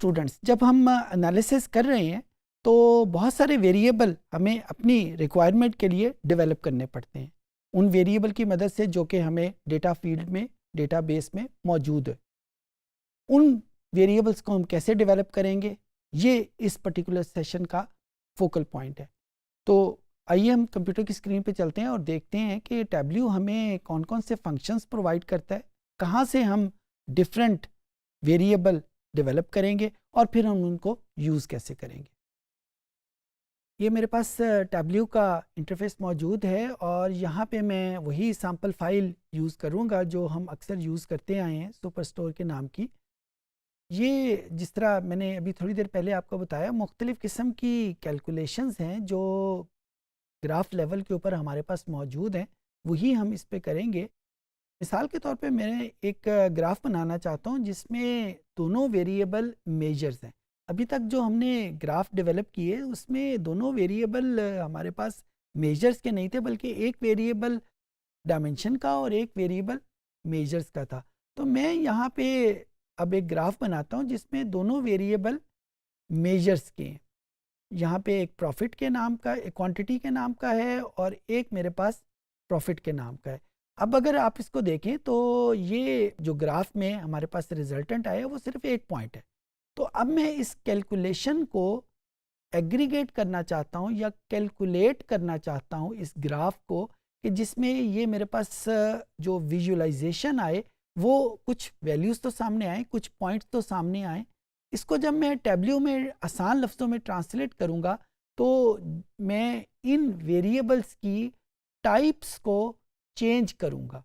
Students, जब हम analysis कर रहे हैं तो बहुत सारे वेरिएबल हमें अपनी रिक्वायरमेंट के लिए डेवलप करने पड़ते हैं, उन वेरिएबल की मदद से जो कि हमें डेटा फील्ड में, डेटाबेस में मौजूद है। उन वेरिएबल्स को हम कैसे डेवलप करेंगे, ये इस पर्टिकुलर सेशन का फोकल पॉइंट है। तो आइए हम कंप्यूटर की स्क्रीन पे चलते हैं और देखते हैं कि टैब्ल्यू हमें कौन कौन से फंक्शंस प्रोवाइड करता है, कहाँ से हम डिफरेंट वेरिएबल डेवलप करेंगे और फिर हम उनको यूज़ कैसे करेंगे। ये मेरे पास टैब्ल्यू का इंटरफेस मौजूद है और यहाँ पे मैं वही सैम्पल फाइल यूज़ करूँगा जो हम अक्सर यूज़ करते आए हैं, सुपरस्टोर के नाम की। ये जिस तरह मैंने अभी थोड़ी देर पहले आपको बताया, मुख्तलिफ़ किस्म की कैलकुलेशंस हैं जो ग्राफ लेवल के ऊपर हमारे पास मौजूद हैं, वही हम इस पे करेंगे। मिसाल के तौर पे मैं एक ग्राफ बनाना चाहता हूँ जिसमें दोनों वेरिएबल मेजर्स हैं। अभी तक जो हमने ग्राफ डेवलप किए उसमें दोनों वेरिएबल हमारे पास मेजर्स के नहीं थे, बल्कि एक वेरिएबल डायमेंशन का और एक वेरिएबल मेजर्स का था। तो मैं यहाँ पे अब एक ग्राफ बनाता हूँ जिसमें दोनों वेरिएबल मेजर्स के हैं। यहाँ पे एक प्रॉफिट के नाम का, एक क्वांटिटी के नाम का है और एक मेरे पास प्रॉफिट के नाम का है। अब अगर आप इसको देखें तो ये जो ग्राफ में हमारे पास रिजल्टेंट आया वो सिर्फ एक पॉइंट है। तो अब मैं इस कैलकुलेशन को एग्रीगेट करना चाहता हूँ या कैलकुलेट करना चाहता हूँ इस ग्राफ को, कि जिसमें ये मेरे पास जो विजुअलाइजेशन आए वो कुछ वैल्यूज़ तो सामने आए, कुछ पॉइंट्स तो सामने आए। इसको जब मैं टैब्ल्यू में आसान लफ्ज़ों में ट्रांसलेट करूँगा तो मैं इन वेरिएबल्स की टाइप्स को चेंज करूँगा।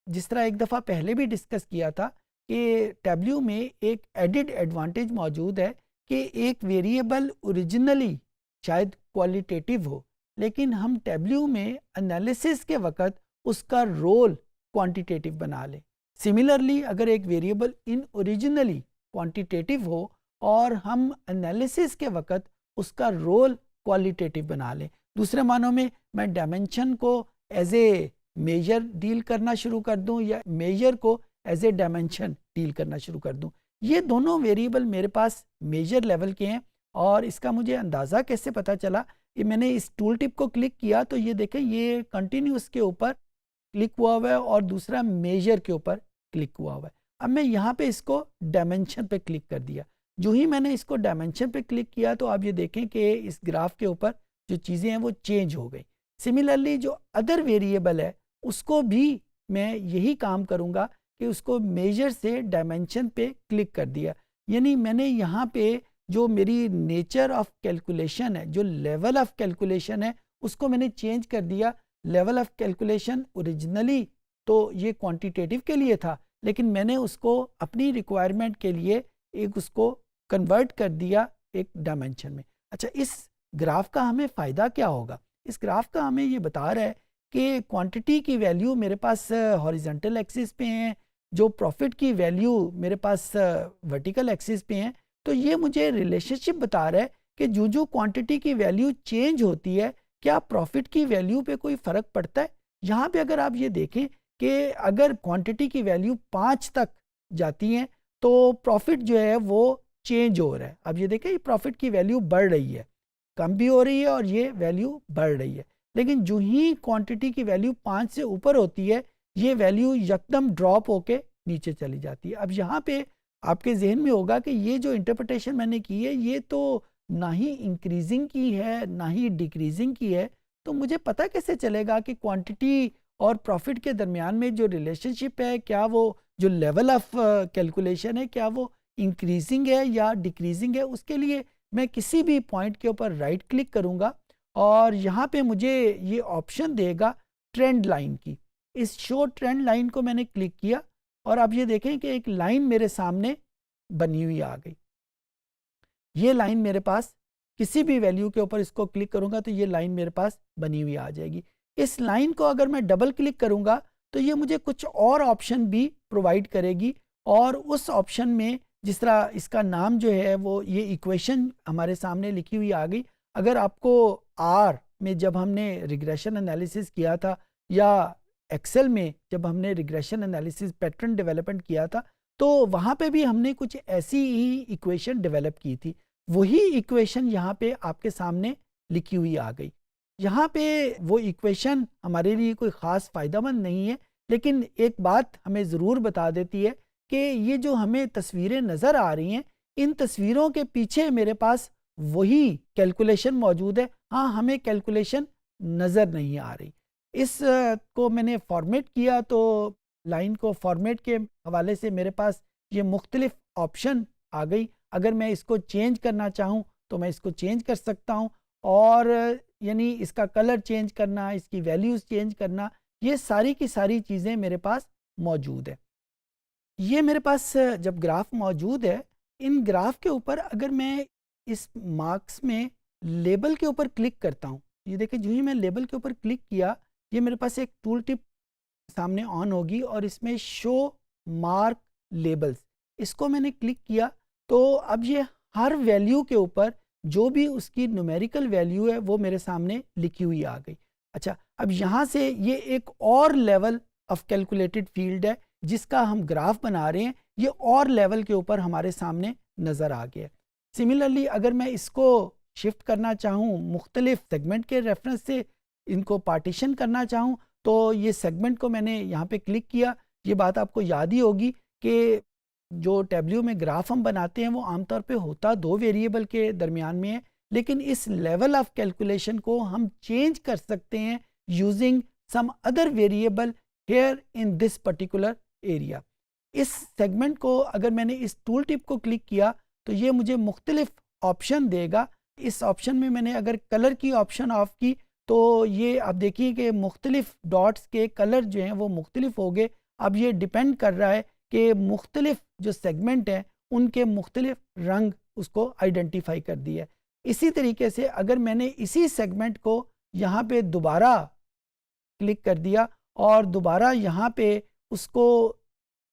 जिस तरह एक दफ़ा पहले भी डिस्कस किया था कि टैब्ल्यू में एक एडिड एडवांटेज मौजूद है कि एक वेरिएबल ओरिजिनली शायद क्वालिटेटिव हो, लेकिन हम टैब्ल्यू में एनालिसिस के वक़्त उसका रोल क्वांटिटेटिव बना लें। सिमिलरली अगर एक वेरिएबल इन ओरिजिनली क्वांटिटेटिव हो और हम एनालिसिस के वक़्त उसका रोल क्वालिटेटिव बना लें, दूसरे मानों में मैं डायमेंशन को एज ए मेजर डील करना शुरू कर दूं या मेजर को एज ए डायमेंशन डील करना शुरू कर दूं। ये दोनों वेरिएबल मेरे पास मेजर लेवल के हैं और इसका मुझे अंदाज़ा कैसे पता चला, ये मैंने इस टूल टिप को क्लिक किया तो ये देखें ये कंटिन्यूस के ऊपर क्लिक हुआ हुआ है और दूसरा मेजर के ऊपर क्लिक हुआ हुआ है। अब मैं यहाँ पे इसको डायमेंशन पे क्लिक कर दिया। जो ही मैंने इसको डायमेंशन पे क्लिक किया तो आप ये देखें कि इस ग्राफ के ऊपर जो चीज़ें हैं वो चेंज हो गई। सिमिलरली जो अदर वेरिएबल है उसको भी मैं यही काम करूँगा कि उसको मेजर से डायमेंशन पे क्लिक कर दिया। यानी मैंने यहाँ पे जो मेरी नेचर ऑफ कैलकुलेशन है, जो लेवल ऑफ कैलकुलेशन है, उसको मैंने चेंज कर दिया। लेवल ऑफ कैलकुलेशन ओरिजिनली तो ये क्वांटिटेटिव के लिए था, लेकिन मैंने उसको अपनी रिक्वायरमेंट के लिए एक उसको कन्वर्ट कर दिया एक डायमेंशन में। अच्छा, इस ग्राफ का हमें फ़ायदा क्या होगा? इस ग्राफ का हमें ये बता रहा है कि क्वांटिटी की वैल्यू मेरे पास हॉरिजॉन्टल एक्सिस पे हैं, जो प्रॉफिट की वैल्यू मेरे पास वर्टिकल एक्सिस पे हैं। तो ये मुझे रिलेशनशिप बता रहा है कि जो जो क्वांटिटी की वैल्यू चेंज होती है, क्या प्रॉफिट की वैल्यू पे कोई फ़र्क पड़ता है? यहाँ पे अगर आप ये देखें कि अगर क्वांटिटी की वैल्यू 5 तक जाती हैं तो प्रॉफिट जो है वो चेंज हो रहा है। अब ये देखें प्रॉफिट की वैल्यू बढ़ रही है, कम भी हो रही है और ये वैल्यू बढ़ रही है। लेकिन जो ही क्वांटिटी की वैल्यू 5 से ऊपर होती है, ये वैल्यू एकदम ड्रॉप होके नीचे चली जाती है। अब यहाँ पे आपके जहन में होगा कि ये जो इंटरप्रिटेशन मैंने की है ये तो ना ही इंक्रीजिंग की है ना ही डिक्रीजिंग की है। तो मुझे पता कैसे चलेगा कि क्वांटिटी और प्रॉफिट के दरमियान में जो रिलेशनशिप है, क्या वो जो लेवल ऑफ कैलकुलेशन है, क्या वो इंक्रीजिंग है या डिक्रीजिंग है? उसके लिए मैं किसी भी पॉइंट के ऊपर राइट क्लिक करूँगा और यहाँ पे मुझे ये ऑप्शन देगा ट्रेंड लाइन की। इस शो ट्रेंड लाइन को मैंने क्लिक किया और अब ये देखें कि एक लाइन मेरे सामने बनी हुई आ गई। ये लाइन मेरे पास किसी भी वैल्यू के ऊपर इसको क्लिक करूँगा तो ये लाइन मेरे पास बनी हुई आ जाएगी। इस लाइन को अगर मैं डबल क्लिक करूँगा तो ये मुझे कुछ और ऑप्शन भी प्रोवाइड करेगी और उस ऑप्शन में जिस तरह इसका नाम जो है वो ये इक्वेशन हमारे सामने लिखी हुई आ गई। अगर आपको आर में जब हमने रिग्रेशन एनालिसिस किया था या एक्सेल में जब हमने रिग्रेशन एनालिसिस पैटर्न डेवलपमेंट किया था तो वहाँ पे भी हमने कुछ ऐसी ही इक्वेशन डेवलप की थी। वही इक्वेशन यहाँ पे आपके सामने लिखी हुई आ गई। यहाँ पे वो इक्वेशन हमारे लिए कोई ख़ास फ़ायदेमंद नहीं है, लेकिन एक बात हमें ज़रूर बता देती है कि ये जो हमें तस्वीरें नज़र आ रही हैं, इन तस्वीरों के पीछे मेरे पास वही कैलकुलेशन मौजूद है। हाँ, हमें कैलकुलेशन नज़र नहीं आ रही। इस को मैंने फॉर्मेट किया, तो लाइन को फॉर्मेट के हवाले से मेरे पास ये मुख्तलिफ ऑप्शन आ गई। अगर मैं इसको चेंज करना चाहूँ तो मैं इसको चेंज कर सकता हूँ, और यानी इसका कलर चेंज करना, इसकी वैल्यूज़ चेंज करना, ये सारी की सारी चीज़ें मेरे पास मौजूद है। ये मेरे पास जब ग्राफ मौजूद है, इन ग्राफ के ऊपर अगर मैं इस मार्क्स में लेबल के ऊपर क्लिक करता हूँ, ये देखिए जो ही मैं लेबल के ऊपर क्लिक किया, ये मेरे पास एक टूल टिप सामने ऑन होगी और इसमें शो मार्क लेबल्स, इसको मैंने क्लिक किया तो अब ये हर वैल्यू के ऊपर जो भी उसकी न्यूमेरिकल वैल्यू है वो मेरे सामने लिखी हुई आ गई। अच्छा, अब यहाँ से ये एक और लेवल ऑफ कैलकुलेटेड फील्ड है जिसका हम ग्राफ बना रहे हैं, ये और लेवल के ऊपर हमारे सामने नज़र आ गया। सिमिलरली अगर मैं इसको शिफ्ट करना चाहूँ, मुख्तलिफ सेगमेंट के रेफरेंस से इनको पार्टीशन करना चाहूँ, तो ये सेगमेंट को मैंने यहाँ पे क्लिक किया। ये बात आपको याद ही होगी कि जो टैब्ल्यू में ग्राफ हम बनाते हैं वो आमतौर पे होता 2 वेरिएबल के दरमियान में है, लेकिन इस लेवल ऑफ कैलकुलेशन को हम चेंज कर सकते हैं using some other variable here in this particular area. इस सेगमेंट को अगर मैंने इस टूल टिप को क्लिक किया तो ये मुझे मुख्तलिफ ऑप्शन देगा। इस ऑप्शन में मैंने अगर कलर की ऑप्शन ऑफ की तो ये आप देखिए कि मुख्तलिफ डॉट्स के कलर जो हैं वो मुख्तलिफ हो गए। अब ये डिपेंड कर रहा है कि मुख्तलिफ जो सेगमेंट हैं उनके मुख्तलिफ रंग उसको आइडेंटिफाई कर दिया। इसी तरीके से अगर मैंने इसी सेगमेंट को यहाँ पे दोबारा क्लिक कर दिया और दोबारा यहाँ पे उसको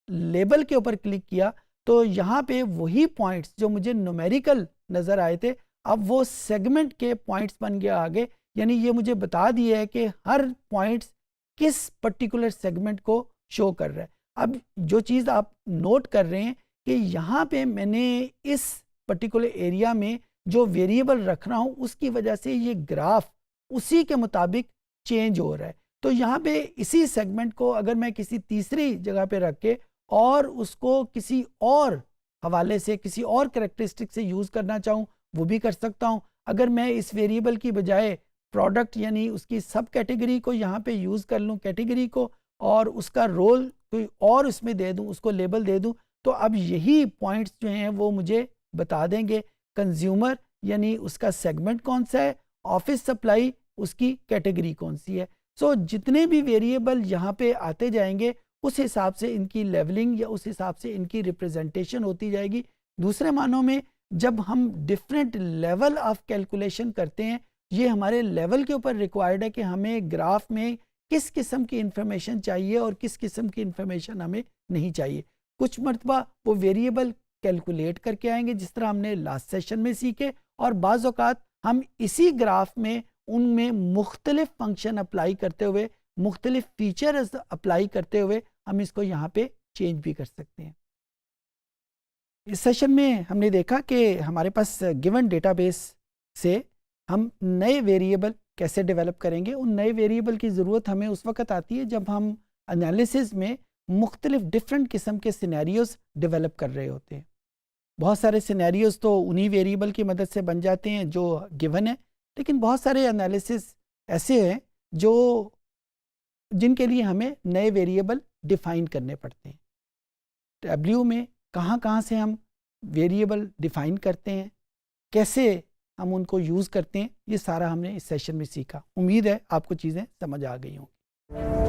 लेबल के ऊपर क्लिक किया, तो यहाँ पे वही पॉइंट्स जो मुझे न्यूमेरिकल नज़र आए थे अब वो सेगमेंट के पॉइंट्स बन गया आगे। यानी ये मुझे बता दिया है कि हर पॉइंट्स किस पर्टिकुलर सेगमेंट को शो कर रहा है। अब जो चीज़ आप नोट कर रहे हैं कि यहाँ पे मैंने इस पर्टिकुलर एरिया में जो वेरिएबल रख रहा हूँ उसकी वजह से ये ग्राफ उसी के मुताबिक चेंज हो रहा है। तो यहाँ पे इसी सेगमेंट को अगर मैं किसी तीसरी जगह पे रख के और उसको किसी और हवाले से, किसी और कैरेक्टरिस्टिक से यूज़ करना चाहूँ वो भी कर सकता हूँ। अगर मैं इस वेरिएबल की बजाय प्रोडक्ट यानी उसकी सब कैटेगरी को यहाँ पे यूज़ कर लूँ, कैटेगरी को, और उसका रोल कोई और उसमें दे दूँ, उसको लेबल दे दूँ, तो अब यही पॉइंट्स जो हैं वो मुझे बता देंगे कंज्यूमर यानी उसका सेगमेंट कौन सा है, ऑफिस सप्लाई उसकी कैटेगरी कौन सी है। सो जितने भी वेरिएबल यहाँ पे आते जाएंगे उस हिसाब से इनकी लेवलिंग या उस हिसाब से इनकी रिप्रेजेंटेशन होती जाएगी। दूसरे मानों में जब हम डिफरेंट लेवल ऑफ कैलकुलेशन करते हैं, ये हमारे लेवल के ऊपर रिक्वायर्ड है कि हमें ग्राफ में किस किस्म की इंफॉर्मेशन चाहिए और किस किस्म की इंफॉर्मेशन हमें नहीं चाहिए। कुछ मरतबा वो वेरिएबल कैलकुलेट करके आएंगे जिस तरह हमने लास्ट सेशन में सीखे, और बाज़ औक़ात हम इसी ग्राफ में उनमें मुख्तलिफ फंक्शन अप्लाई करते हुए, मुख्तलिफ फीचर्स अप्लाई करते हुए हम इसको यहाँ पे चेंज भी कर सकते हैं। इस सेशन में हमने देखा कि हमारे पास गिवन डेटाबेस से हम नए वेरिएबल कैसे डेवलप करेंगे। उन नए वेरिएबल की ज़रूरत हमें उस वक्त आती है जब हम एनालिसिस में मुख्तलिफ डिफरेंट किस्म के सिनेरियोज़ डेवलप कर रहे होते हैं। बहुत सारे सिनेरियोज़ तो उन्हीं वेरिएबल की मदद से बन जाते हैं जो गिवन है, लेकिन बहुत सारे एनालिसिस ऐसे हैं जो जिनके लिए हमें नए वेरिएबल डिफ़ाइन करने पड़ते हैं। टैब्ल्यू में कहाँ कहाँ से हम वेरिएबल डिफ़ाइन करते हैं, कैसे हम उनको यूज़ करते हैं, ये सारा हमने इस सेशन में सीखा। उम्मीद है आपको चीज़ें समझ आ गई होंगी।